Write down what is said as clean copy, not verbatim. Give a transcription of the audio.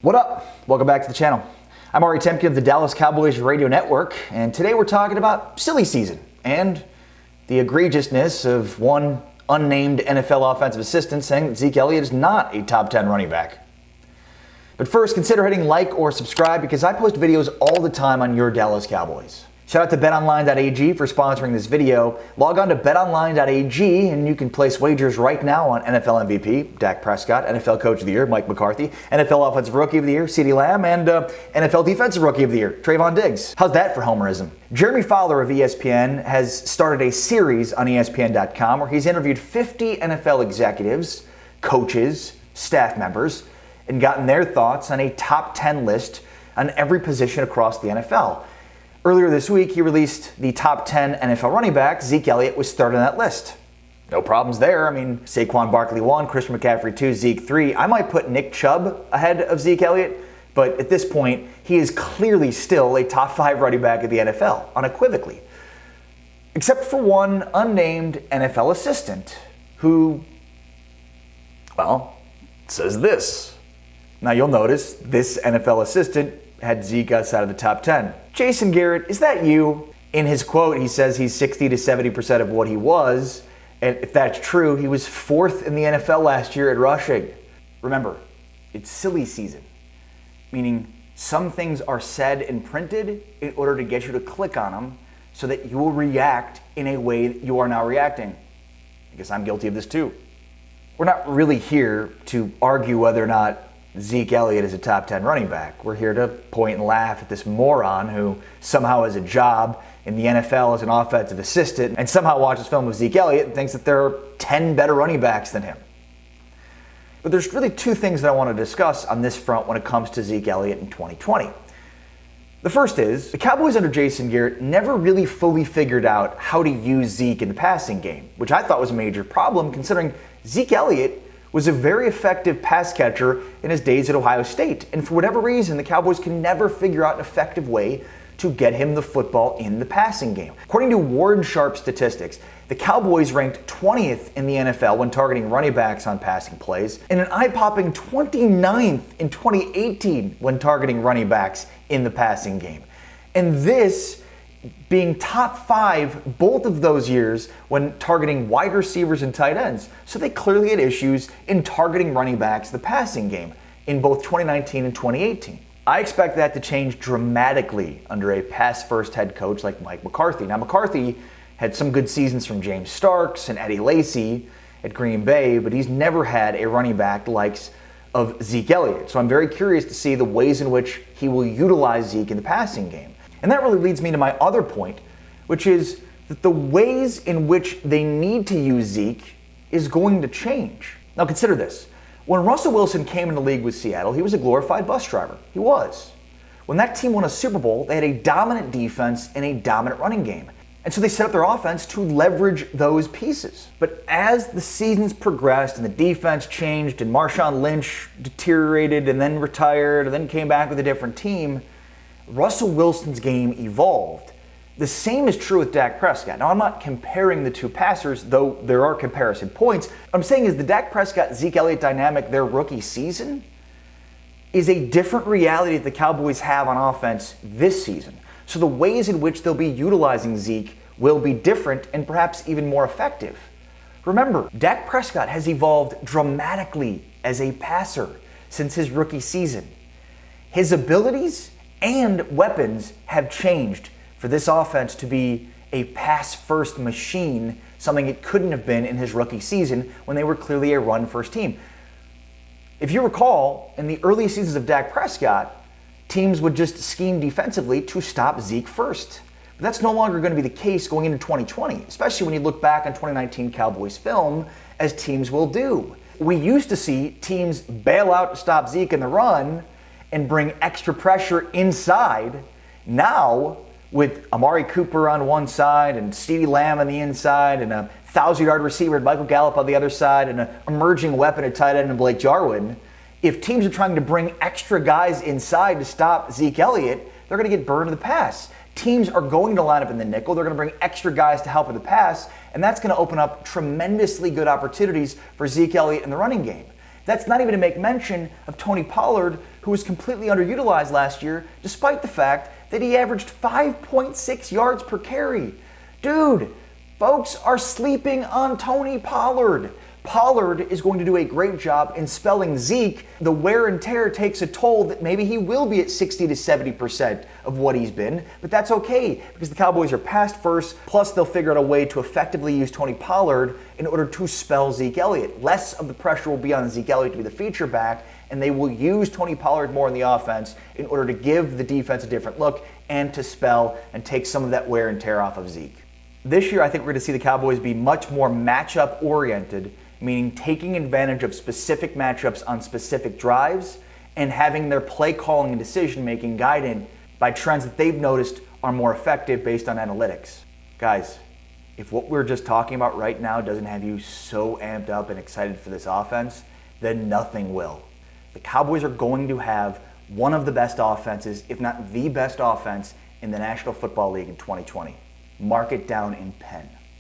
What up? Welcome back to the channel. I'm Ari Temkin of the Dallas Cowboys Radio Network, and today we're talking about silly season and the egregiousness of one unnamed NFL offensive assistant saying that Zeke Elliott is not a top 10 running back. But first, consider hitting like or subscribe because I post videos all the time on your Dallas Cowboys. Shout out to betonline.ag for sponsoring this video. Log on to betonline.ag and you can place wagers right now on NFL MVP, Dak Prescott, NFL Coach of the Year, Mike McCarthy, NFL Offensive Rookie of the Year, CeeDee Lamb, and NFL Defensive Rookie of the Year, Trayvon Diggs. How's that for homerism? Jeremy Fowler of ESPN has started a series on ESPN.com where he's interviewed 50 NFL executives, coaches, staff members, and gotten their thoughts on a top 10 list on every position across the NFL. Earlier this week, he released the top 10 NFL running backs. Zeke Elliott was third on that list. No problems there. I mean, Saquon Barkley 1, Christian McCaffrey 2, Zeke 3. I might put Nick Chubb ahead of Zeke Elliott, but at this point, he is clearly still a top 5 running back of the NFL, unequivocally. Except for one unnamed NFL assistant who, well, says this. Now you'll notice this NFL assistant had Zeke outside of the top 10. Jason Garrett, is that you? In his quote, he says he's 60 to 70% of what he was. And if that's true, he was 4th in the NFL last year at rushing. Remember, it's silly season, meaning some things are said and printed in order to get you to click on them so that you will react in a way that you are now reacting. I guess I'm guilty of this too. We're not really here to argue whether or not Zeke Elliott is a top 10 running back. We're here to point and laugh at this moron who somehow has a job in the NFL as an offensive assistant and somehow watches film of Zeke Elliott and thinks that there are 10 better running backs than him. But there's really two things that I want to discuss on this front when it comes to Zeke Elliott in 2020. The first is, the Cowboys under Jason Garrett never really fully figured out how to use Zeke in the passing game, which I thought was a major problem considering Zeke Elliott was a very effective pass catcher in his days at Ohio State. And for whatever reason, the Cowboys can never figure out an effective way to get him the football in the passing game. According to Warren Sharp statistics, the Cowboys ranked 20th in the NFL when targeting running backs on passing plays, and an eye-popping 29th in 2018 when targeting running backs in the passing game. And this being top 5 both of those years when targeting wide receivers and tight ends. So they clearly had issues in targeting running backs the passing game in both 2019 and 2018. I expect that to change dramatically under a pass-first head coach like Mike McCarthy. Now, McCarthy had some good seasons from James Starks and Eddie Lacy at Green Bay, but he's never had a running back the likes of Zeke Elliott. So I'm very curious to see the ways in which he will utilize Zeke in the passing game. And that really leads me to my other point, which is that the ways in which they need to use Zeke is going to change. Now consider this. When Russell Wilson came into the league with Seattle, he was a glorified bus driver. He was. When that team won a Super Bowl, they had a dominant defense and a dominant running game. And so they set up their offense to leverage those pieces. But as the seasons progressed and the defense changed and Marshawn Lynch deteriorated and then retired and then came back with a different team, Russell Wilson's game evolved. The same is true with Dak Prescott. Now, I'm not comparing the two passers, though there are comparison points. What I'm saying is the Dak Prescott-Zeke Elliott dynamic, their rookie season, is a different reality that the Cowboys have on offense this season. So the ways in which they'll be utilizing Zeke will be different and perhaps even more effective. Remember, Dak Prescott has evolved dramatically as a passer since his rookie season. His abilities and weapons have changed for this offense to be a pass-first machine, something it couldn't have been in his rookie season when they were clearly a run-first team. If you recall, in the early seasons of Dak Prescott, teams would just scheme defensively to stop Zeke first. But that's no longer going to be the case going into 2020, especially when you look back on 2019 Cowboys film, as teams will do. We used to see teams bail out to stop Zeke in the run and bring extra pressure inside. Now, with Amari Cooper on one side and CeeDee Lamb on the inside and a 1,000-yard receiver, Michael Gallup on the other side, and an emerging weapon at tight end in Blake Jarwin, if teams are trying to bring extra guys inside to stop Zeke Elliott, they're going to get burned in the pass. Teams are going to line up in the nickel. They're going to bring extra guys to help in the pass, and that's going to open up tremendously good opportunities for Zeke Elliott in the running game. That's not even to make mention of Tony Pollard, who was completely underutilized last year, despite the fact that he averaged 5.6 yards per carry. Dude, folks are sleeping on Tony Pollard. Pollard is going to do a great job in spelling Zeke. The wear and tear takes a toll that maybe he will be at 60 to 70% of what he's been, but that's okay because the Cowboys are past first, plus they'll figure out a way to effectively use Tony Pollard in order to spell Zeke Elliott. Less of the pressure will be on Zeke Elliott to be the feature back, and they will use Tony Pollard more in the offense in order to give the defense a different look and to spell and take some of that wear and tear off of Zeke. This year, I think we're going to see the Cowboys be much more matchup oriented, meaning taking advantage of specific matchups on specific drives and having their play calling and decision making guided by trends that they've noticed are more effective based on analytics. Guys, if what we're just talking about right now doesn't have you so amped up and excited for this offense, then nothing will. The Cowboys are going to have one of the best offenses, if not the best offense, in the National Football League in 2020. Mark it down in pen.